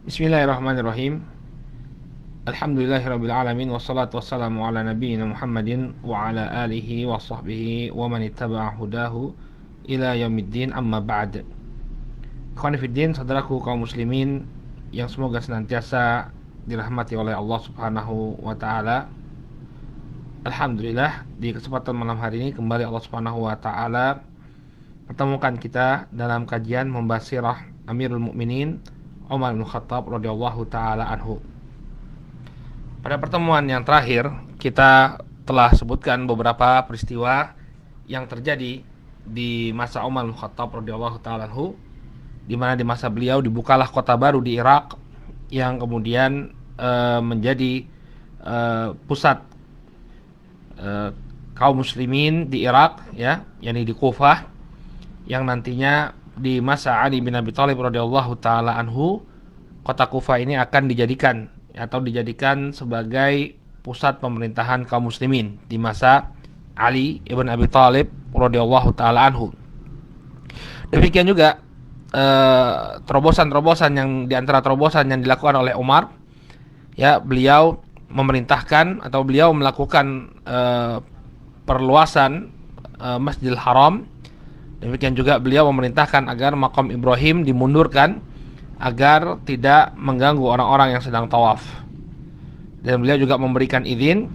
Bismillahirrahmanirrahim. Alhamdulillahirabbil alamin wassalatu wassalamu ala nabiyyina Muhammadin wa ala alihi wa sahbihi wa man ittaba'a hudahu ila yaumiddin amma ba'd. Ikhwani fiddin, saudaraku kaum muslimin yang semoga senantiasa dirahmati oleh Allah Subhanahu wa taala. Alhamdulillah, di kesempatan malam hari ini kembali Allah Subhanahu wa taala pertemukan kita dalam kajian membahas sirah Amirul Mukminin Umar bin Khattab radhiyallahu taala anhu. Pada pertemuan yang terakhir kita telah sebutkan beberapa peristiwa yang terjadi di masa Umar bin Khattab radhiyallahu taala anhu, di mana di masa beliau dibukalah kota baru di Irak yang kemudian menjadi pusat kaum muslimin di Irak, ya, yakni di Kufah, yang nantinya di masa Ali bin Abi Thalib radhiyallahu taala anhu kota Kufah ini akan dijadikan sebagai pusat pemerintahan kaum muslimin di masa Ali ibn Abi Thalib radhiyallahu taala anhu. Demikian juga terobosan-terobosan yang diantara terobosan yang dilakukan oleh Umar, ya, beliau memerintahkan atau beliau melakukan perluasan Masjidil Haram. Demikian juga beliau memerintahkan agar makam Ibrahim dimundurkan agar tidak mengganggu orang-orang yang sedang tawaf. Dan beliau juga memberikan izin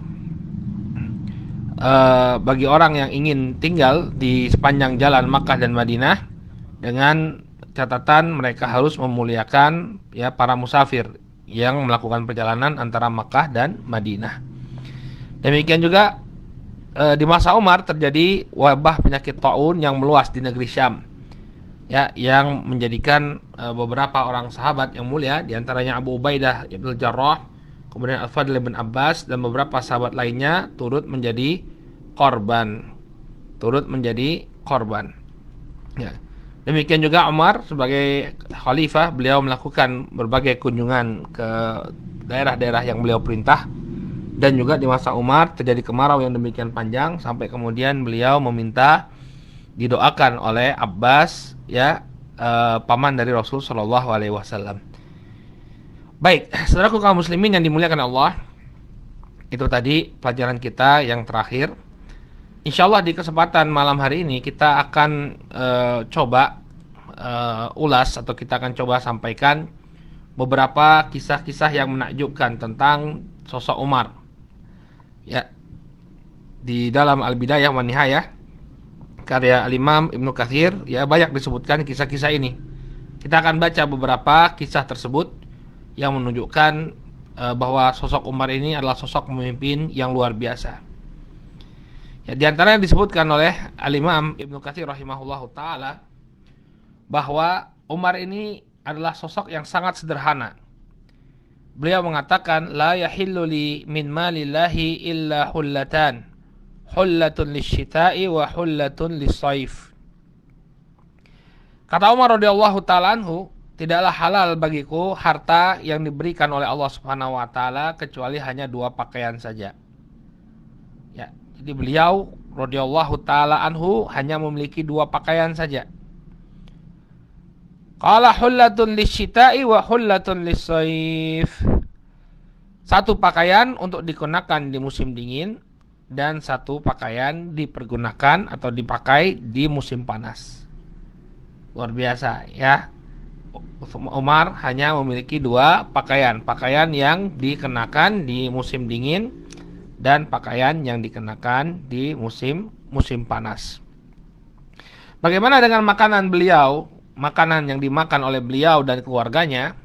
bagi orang yang ingin tinggal di sepanjang jalan Makkah dan Madinah, dengan catatan mereka harus memuliakan, ya, para musafir yang melakukan perjalanan antara Makkah dan Madinah. Demikian juga di masa Umar terjadi wabah penyakit taun yang meluas di negeri Syam, ya, yang menjadikan beberapa orang sahabat yang mulia, diantaranya Abu Ubaidah bin Jarrah, kemudian Al-Fadl bin Abbas dan beberapa sahabat lainnya turut menjadi korban. Ya. Demikian juga Umar sebagai khalifah, beliau melakukan berbagai kunjungan ke daerah-daerah yang beliau perintah. Dan juga di masa Umar terjadi kemarau yang demikian panjang sampai kemudian beliau meminta didoakan oleh Abbas, ya, paman dari Rasul Shallallahu Alaihi Wasallam. Baik, saudaraku kaum muslimin yang dimuliakan Allah, itu tadi pelajaran kita yang terakhir. Insyaallah di kesempatan malam hari ini kita akan coba ulas, atau kita akan coba sampaikan beberapa kisah-kisah yang menakjubkan tentang sosok Umar. Ya, di dalam Al-Bidayah wa Nihayah karya Al-Imam Ibnu Katsir, ya, banyak disebutkan kisah-kisah ini. Kita akan baca beberapa kisah tersebut yang menunjukkan bahwa sosok Umar ini adalah sosok pemimpin yang luar biasa. Ya, di antara yang disebutkan oleh Al-Imam Ibnu Katsir rahimahullahu taala bahwa Umar ini adalah sosok yang sangat sederhana. Beliau mengatakan, la yahillu li min malillahi illa hullatan, hullatun lisyita'i wa hullatun lissaif. Kata Umar radhiyallahu ta'ala anhu, tidaklah halal bagiku harta yang diberikan oleh Allah Subhanahu wa taala kecuali hanya dua pakaian saja. Ya, jadi beliau radhiyallahu ta'ala anhu hanya memiliki dua pakaian saja. Qala hullatun lisyita'i wa hullatun lissaif. Satu pakaian untuk dikenakan di musim dingin dan satu pakaian dipergunakan atau dipakai di musim panas. Luar biasa, ya. Umar hanya memiliki dua pakaian, pakaian yang dikenakan di musim dingin dan pakaian yang dikenakan di musim panas. Bagaimana dengan makanan beliau? Makanan yang dimakan oleh beliau dan keluarganya.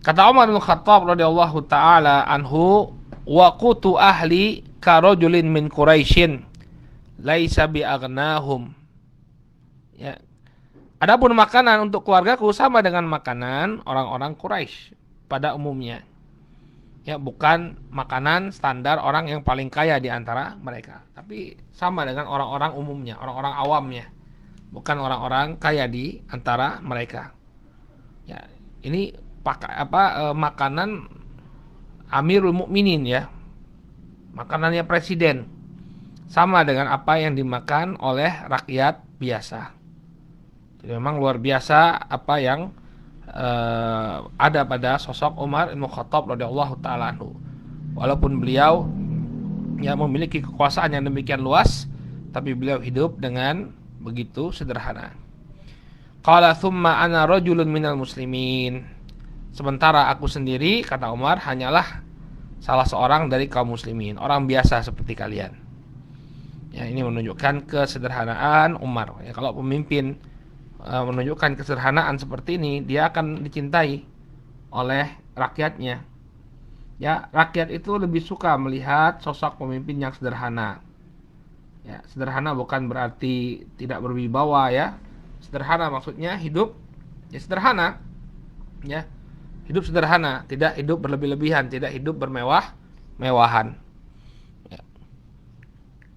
Kata Umar bin Khattab radhiyallahu taala anhu, waqutu ahli karajulin min Quraisyin laisa biaghnahum. Ya. Adapun makanan untuk keluargaku sama dengan makanan orang-orang Quraisy pada umumnya. Ya, bukan makanan standar orang yang paling kaya di antara mereka, tapi sama dengan orang-orang umumnya, orang-orang awamnya. Bukan orang-orang kaya di antara mereka. Ya, ini makanan Amirul Mukminin, ya. Makanannya presiden. Sama dengan apa yang dimakan oleh rakyat biasa. Jadi memang luar biasa apa yang ada pada sosok Umar bin Khattab radhiyallahu taala anhu. Walaupun beliau yang memiliki kekuasaan yang demikian luas, tapi beliau hidup dengan begitu sederhana. Qala thumma ana rajulun minal muslimin. Sementara aku sendiri, kata Umar, hanyalah salah seorang dari kaum muslimin, orang biasa seperti kalian. Ya, ini menunjukkan kesederhanaan Umar. Ya, kalau pemimpin menunjukkan kesederhanaan seperti ini, dia akan dicintai oleh rakyatnya. Ya, rakyat itu lebih suka melihat sosok pemimpin yang sederhana. Ya, sederhana bukan berarti tidak berwibawa ya. Sederhana maksudnya hidup ya sederhana. Ya. Hidup sederhana, tidak hidup berlebih-lebihan, tidak hidup bermewah-mewahan. Ya.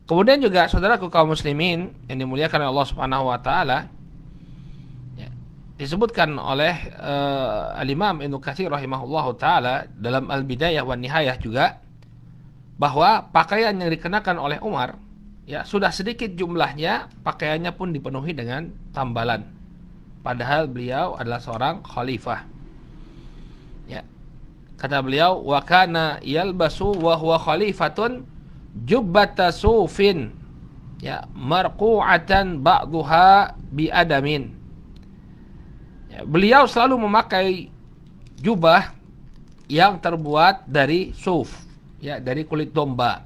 Kemudian juga saudaraku kaum muslimin yang dimuliakan oleh Allah Subhanahu wa taala, ya, disebutkan oleh Al-Imam Ibnu Katsir rahimahullahu taala dalam Al-Bidayah wan Nihayah juga bahwa pakaian yang dikenakan oleh Umar ya sudah sedikit jumlahnya, pakaiannya pun dipenuhi dengan tambalan. Padahal beliau adalah seorang khalifah. Ya. Kata beliau, wa kana yalbasu wa huwa khalifatun jubbata sufin ya marqu'atan ba'daha bi adamin. Ya, beliau selalu memakai jubah yang terbuat dari suf, ya, dari kulit domba.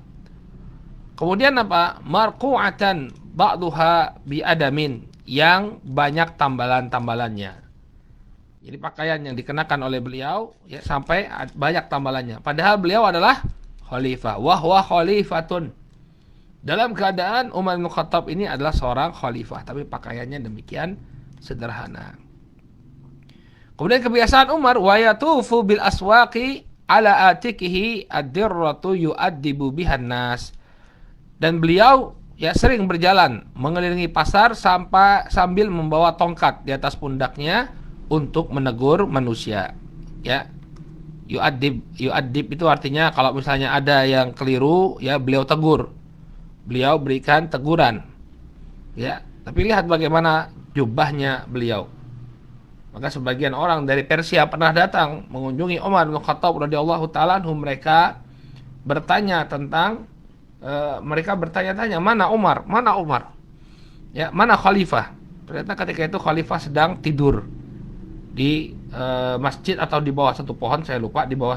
Kemudian apa? Marqu'atan ba'daha bi adamin, yang banyak tambalan-tambalannya. Jadi pakaian yang dikenakan oleh beliau ya sampai banyak tambalannya. Padahal beliau adalah khalifah. Wa huwa khalifatun. Dalam keadaan Umar bin Khattab ini adalah seorang khalifah, tapi pakaiannya demikian sederhana. Kemudian kebiasaan Umar, wa yatufu bil aswaqi ala atikihi ad-dirratu yu'addibu bihan nas. Dan beliau ya sering berjalan mengelilingi pasar sambil membawa tongkat di atas pundaknya untuk menegur manusia. Ya. Yu'addib itu artinya kalau misalnya ada yang keliru, ya beliau tegur. Beliau berikan teguran. Ya, tapi lihat bagaimana jubahnya beliau. Maka sebagian orang dari Persia pernah datang mengunjungi Umar bin Khattab radhiyallahu taala anhu, mereka bertanya tentang mereka bertanya-tanya, mana Umar? Mana Umar? Ya, mana khalifah? Ternyata ketika itu khalifah sedang tidur di masjid atau di bawah satu pohon, saya lupa, di bawah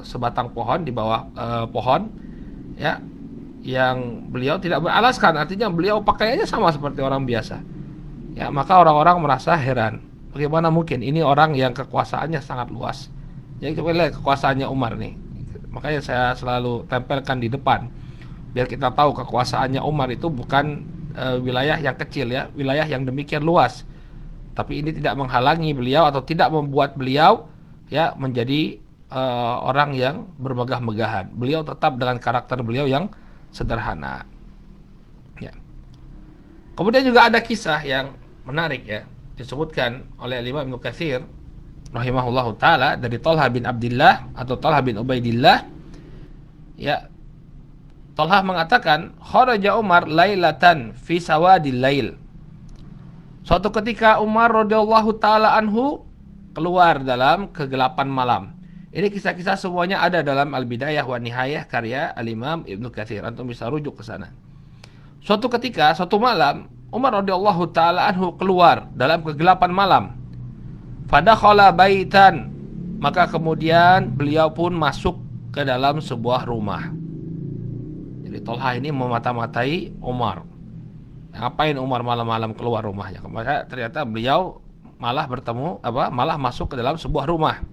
sebatang pohon, di bawah pohon ya, yang beliau tidak beralaskan, artinya beliau pakaiannya sama seperti orang biasa. Ya, maka orang-orang merasa heran, bagaimana mungkin ini orang yang kekuasaannya sangat luas. Jadi kita lihat kekuasaannya Umar nih. Makanya saya selalu tempelkan di depan biar kita tahu kekuasaannya Umar itu bukan wilayah yang kecil ya, wilayah yang demikian luas. Tapi ini tidak menghalangi beliau atau tidak membuat beliau ya menjadi orang yang bermegah-megahan. Beliau tetap dengan karakter beliau yang sederhana. Ya. Kemudian juga ada kisah yang menarik ya, disebutkan oleh Imam Ibnu Katsir rahimahullahu taala dari Thalhah bin Abdullah atau Thalhah bin Ubaidillah. Ya. Thalhah mengatakan, kharaja Umar lailatan fi sawadil lail. Suatu ketika Umar radhiyallahu taala anhu keluar dalam kegelapan malam. Ini kisah-kisah semuanya ada dalam Al-Bidayah wan Nihayah karya Al-Imam Ibnu Katsir. Antum bisa rujuk ke sana. Suatu ketika, suatu malam, Umar radhiyallahu taala anhu keluar dalam kegelapan malam. Fadakhala baitan. Maka kemudian beliau pun masuk ke dalam sebuah rumah. Jadi Thalhah ini memata-matai Umar. Ngapain Umar malam-malam keluar rumahnya? Maka ternyata beliau malah malah masuk ke dalam sebuah rumah.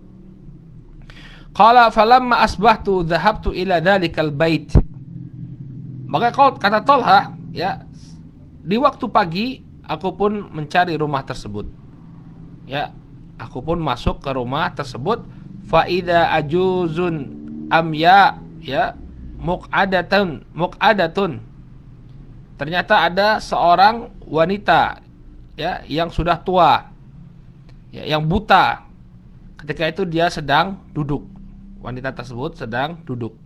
Qala falamma asbahtu dhahabtu ila dhalikal bait. Maka kata Thalhah, ya, di waktu pagi aku pun mencari rumah tersebut. Ya, aku pun masuk ke rumah tersebut. Fa idza ajuzun amya, ya, muqadatun. Ternyata ada seorang wanita ya yang sudah tua, ya, yang buta. Ketika itu dia sedang duduk. Wanita tersebut sedang duduk.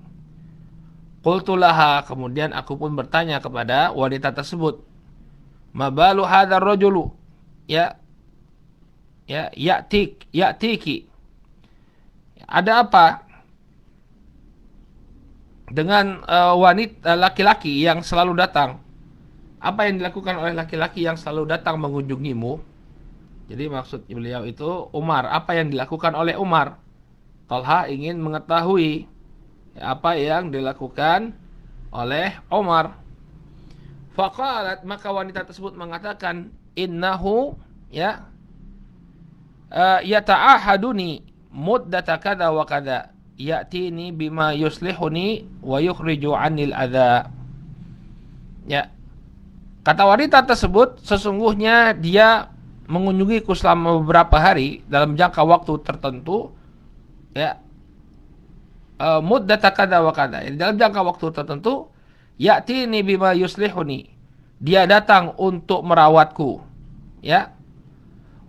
Qultu laha, kemudian aku pun bertanya kepada wanita tersebut, ma balu hadzal rajulu? Ya. Ya, ya'tiki. Ada apa dengan wanita laki-laki yang selalu datang? Apa yang dilakukan oleh laki-laki yang selalu datang mengunjungimu? Jadi maksud beliau itu Umar. Apa yang dilakukan oleh Umar? Talha ingin mengetahui apa yang dilakukan oleh Umar. Faqalat, maka wanita tersebut mengatakan, innahu ya yata'ahaduni muddata kada wa kada ya'tini bima yuslihuni wa yukhriju 'anil adza. Ya, kata wanita tersebut, sesungguhnya dia mengunjungiku selama beberapa hari dalam jangka waktu tertentu, ya, muddata kada wa kada, dalam jangka waktu tertentu, ya'tini bima yuslihuni, dia datang untuk merawatku, ya,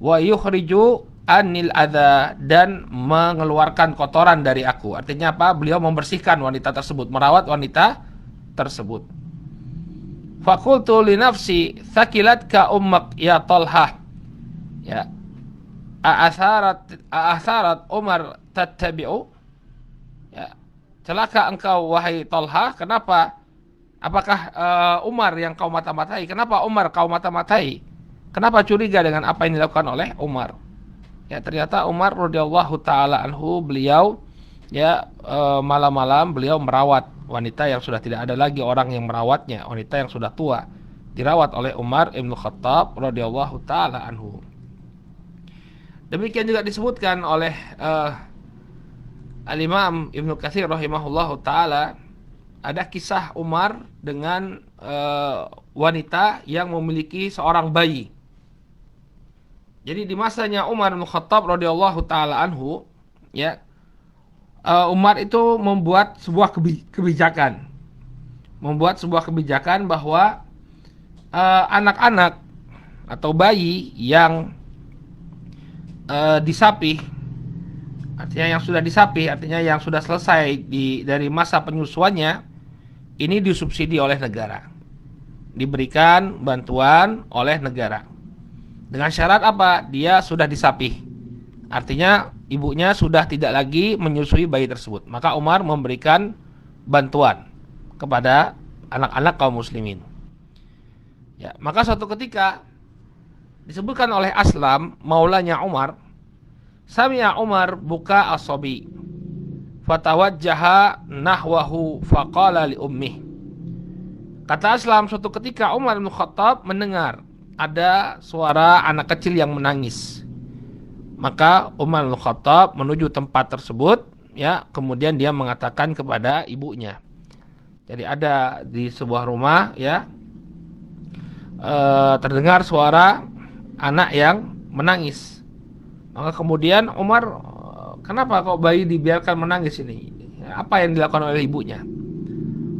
wa yukhriju anil adza, dan mengeluarkan kotoran dari aku. Artinya apa? Beliau membersihkan wanita tersebut, merawat wanita tersebut. Faqultu li nafsi thaqilatka ummak ya Talha, ya, a'atharat Umar tattabi'u, ya, celaka engkau wahai Talha, kenapa? Apakah Umar yang kau mata-matai? Kenapa Umar kau mata-matai? Kenapa curiga dengan apa yang dilakukan oleh Umar? Ya, ternyata Umar radhiyallahu taala anhu, beliau ya malam-malam beliau merawat wanita yang sudah tidak ada lagi orang yang merawatnya, wanita yang sudah tua, dirawat oleh Umar Ibn Khattab radhiyallahu taala anhu. Demikian juga disebutkan oleh Al-Imam Ibnu Katsir rahimahullahu taala, ada kisah Umar dengan wanita yang memiliki seorang bayi. Jadi di masanya Umar bin Khattab radhiyallahu taala anhu, ya, Umar itu membuat sebuah kebijakan. Membuat sebuah kebijakan bahwa anak-anak atau bayi yang disapih, artinya yang sudah disapih, artinya yang sudah selesai dari masa penyusuannya, ini disubsidi oleh negara. Diberikan bantuan oleh negara. Dengan syarat apa? Dia sudah disapih. Artinya ibunya sudah tidak lagi menyusui bayi tersebut. Maka Umar memberikan bantuan kepada anak-anak kaum muslimin. Ya, maka suatu ketika disebutkan oleh Aslam, maulanya Umar, sami'a Umar buka as-sabi, fatawajjaha nahwahu faqala li ummih. Kata Aslam, suatu ketika Umar bin Khattab mendengar ada suara anak kecil yang menangis. Maka Umar bin Khattab menuju tempat tersebut, ya, kemudian dia mengatakan kepada ibunya. Jadi ada di sebuah rumah, ya, terdengar suara anak yang menangis. Maka kemudian Umar, kenapa kok bayi dibiarkan menangis ini? Apa yang dilakukan oleh ibunya?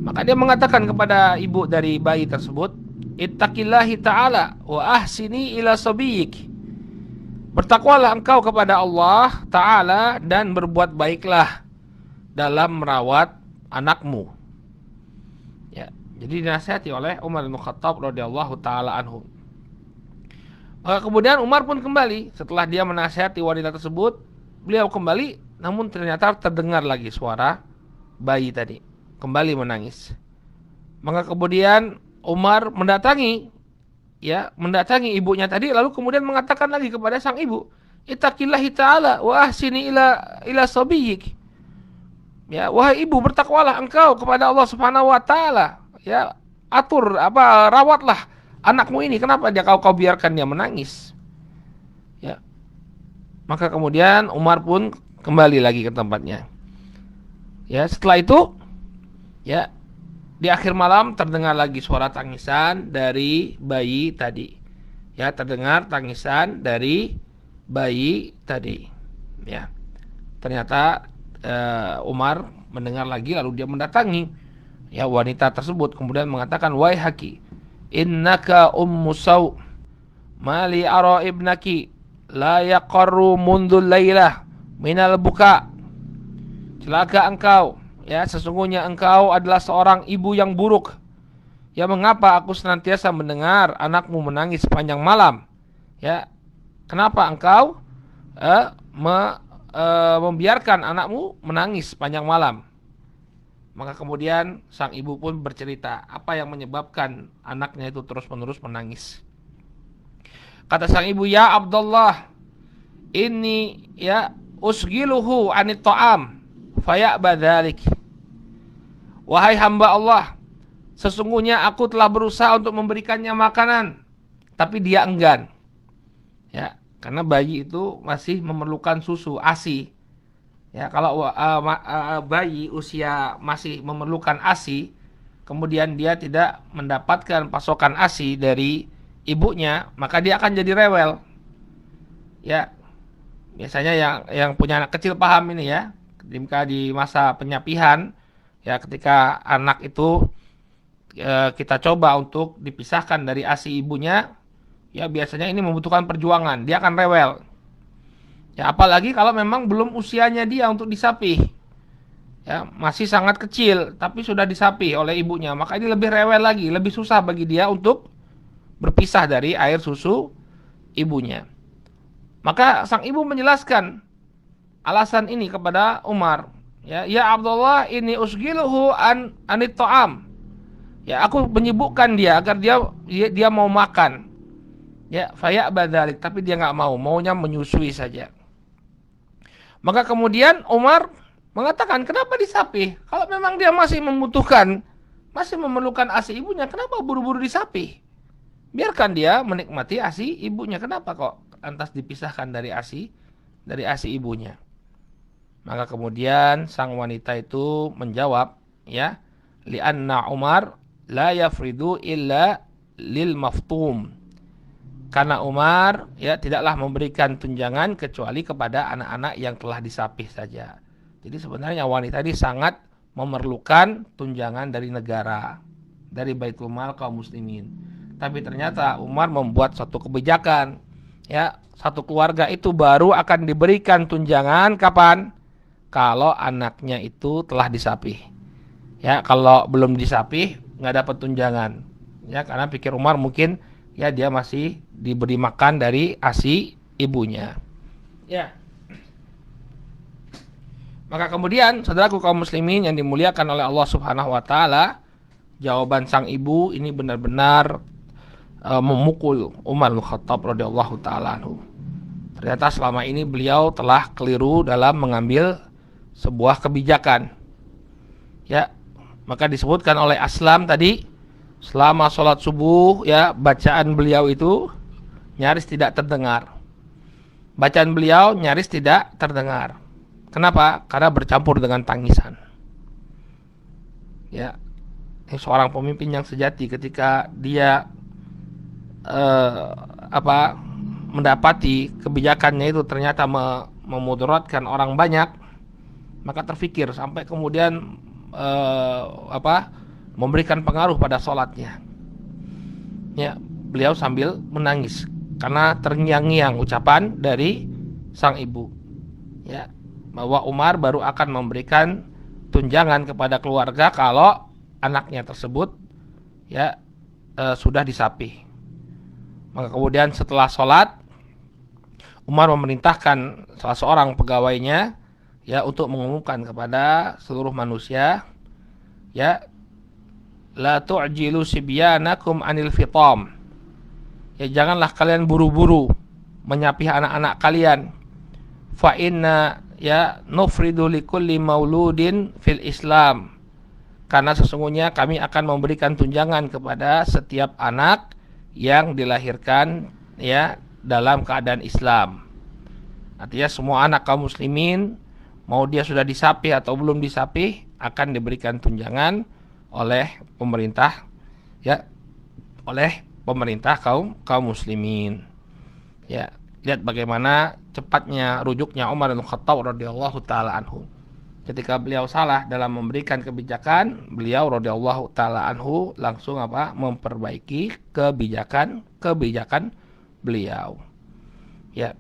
Maka dia mengatakan kepada ibu dari bayi tersebut, ittaqillahi ta'ala wa ahsini ila sabiyik. Bertakwalah engkau kepada Allah Ta'ala dan berbuat baiklah dalam merawat anakmu. Ya, jadi dinasihati oleh Umar bin Khattab radhiyallahu taala anhu. Maka kemudian Umar pun kembali setelah dia menasihati wanita tersebut, beliau kembali, namun ternyata terdengar lagi suara bayi tadi kembali menangis. Maka kemudian Umar mendatangi ibunya tadi, lalu kemudian mengatakan lagi kepada sang ibu, ittaqillahi ta'ala wa ahsini ila sabiyik. Ya, wahai ibu, bertakwalah engkau kepada Allah Subhanahu wa taala. Ya, rawatlah anakmu ini. Kenapa kau biarkan dia menangis? Ya. Maka kemudian Umar pun kembali lagi ke tempatnya. Ya, setelah itu, ya, di akhir malam terdengar lagi suara tangisan dari bayi tadi. Ya, terdengar tangisan dari bayi tadi. Ya. Ternyata Umar mendengar lagi, lalu dia mendatangi, ya, wanita tersebut, kemudian mengatakan, "Wahai haki, innaka ummu saw, mali ara ibnaki la yaqarru mundul lailah minal buka." Celaka engkau, ya, sesungguhnya engkau adalah seorang ibu yang buruk. Ya, mengapa aku senantiasa mendengar anakmu menangis sepanjang malam? Ya, kenapa engkau membiarkan anakmu menangis sepanjang malam. Maka kemudian sang ibu pun bercerita apa yang menyebabkan anaknya itu terus-menerus menangis. Kata sang ibu, ya Abdullah, ini ya usgiluhu anit ta'am faya'ba dzalik. Wahai hamba Allah, sesungguhnya aku telah berusaha untuk memberikannya makanan, tapi dia enggan. Ya, karena bayi itu masih memerlukan susu, ASI. Ya, kalau bayi usia masih memerlukan ASI, kemudian dia tidak mendapatkan pasokan ASI dari ibunya, maka dia akan jadi rewel. Ya, biasanya yang punya anak kecil paham ini ya. Ketika di masa penyapihan, ya ketika anak itu kita coba untuk dipisahkan dari ASI ibunya, ya biasanya ini membutuhkan perjuangan, dia akan rewel. Ya, apalagi kalau memang belum usianya dia untuk disapih. Ya, masih sangat kecil tapi sudah disapih oleh ibunya, maka ini lebih rewel lagi, lebih susah bagi dia untuk berpisah dari air susu ibunya. Maka sang ibu menjelaskan alasan ini kepada Umar. Ya, ya Abdullah, ini usgiluhu anit ta'am. Ya, aku menyibukkan dia agar dia mau makan. Ya, faya'ba dzalik, tapi dia enggak mau, maunya menyusui saja. Maka kemudian Umar mengatakan, kenapa disapih? Kalau memang dia masih membutuhkan, masih memerlukan ASI ibunya, kenapa buru-buru disapih? Biarkan dia menikmati ASI ibunya. Kenapa kok lantas dipisahkan dari ASI ibunya? Maka kemudian sang wanita itu menjawab, ya, li'anna Umar la yafridu illa lil maftum. Karena Umar ya tidaklah memberikan tunjangan kecuali kepada anak-anak yang telah disapih saja. Jadi sebenarnya wanita ini sangat memerlukan tunjangan dari negara, dari Baitul Mal kaum muslimin. Tapi ternyata Umar membuat satu kebijakan, ya, satu keluarga itu baru akan diberikan tunjangan kapan? Kalau anaknya itu telah disapih. Ya, kalau belum disapih nggak dapat tunjangan. Ya, karena pikir Umar mungkin ya dia masih diberi makan dari ASI ibunya. Ya. Maka kemudian saudaraku kaum muslimin yang dimuliakan oleh Allah Subhanahu wa taala, jawaban sang ibu ini benar-benar memukul Umar bin Khattab radhiyallahu taala anhu. Ternyata selama ini beliau telah keliru dalam mengambil sebuah kebijakan. Ya, maka disebutkan oleh Aslam tadi, selama sholat subuh ya bacaan beliau itu nyaris tidak terdengar. Bacaan beliau nyaris tidak terdengar. Kenapa? Karena bercampur dengan tangisan. Ya, ini seorang pemimpin yang sejati ketika dia mendapati kebijakannya itu ternyata memudaratkan orang banyak, maka terfikir sampai kemudian memberikan pengaruh pada sholatnya. Ya, beliau sambil menangis karena terngiang-ngiang ucapan dari sang ibu. Ya, bahwa Umar baru akan memberikan tunjangan kepada keluarga kalau anaknya tersebut ya sudah disapih. Maka kemudian setelah sholat, Umar memerintahkan salah seorang pegawainya ya untuk mengumumkan kepada seluruh manusia, ya, la tu'jilu sibyanakum anil fitam. Ya, janganlah kalian buru-buru menyapih anak-anak kalian. Fa inna ya nufridu likulli mauludin fil Islam. Karena sesungguhnya kami akan memberikan tunjangan kepada setiap anak yang dilahirkan ya dalam keadaan Islam. Artinya semua anak kaum muslimin, mau dia sudah disapih atau belum disapih, akan diberikan tunjangan oleh pemerintah, ya, oleh pemerintah kaum muslimin. Ya, lihat bagaimana cepatnya rujuknya Umar bin Khattab radhiyallahu taala anhu. Ketika beliau salah dalam memberikan kebijakan, beliau radhiyallahu taala anhu langsung memperbaiki kebijakan beliau. Ya.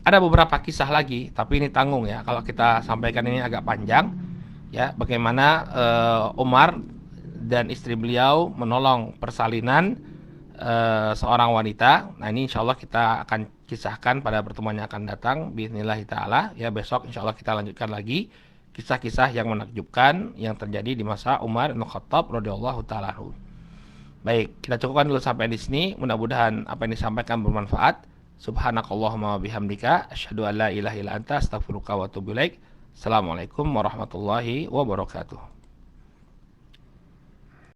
Ada beberapa kisah lagi, tapi ini tanggung ya kalau kita sampaikan, ini agak panjang. Ya, bagaimana Umar dan istri beliau menolong persalinan seorang wanita. Nah, ini insya Allah kita akan kisahkan pada pertemuan yang akan datang bismillahi ta'ala. Ya, besok insya Allah kita lanjutkan lagi kisah-kisah yang menakjubkan yang terjadi di masa Umar bin Khattab radhiyallahu ta'ala anhu. Baik, kita cukupkan dulu sampai di sini. Mudah-mudahan apa yang disampaikan bermanfaat. Subhanakallahumma bihamdika asyhadu an la ilaha illa anta astaghfiruka wa atubu ilaik. Assalamualaikum warahmatullahi wabarakatuh.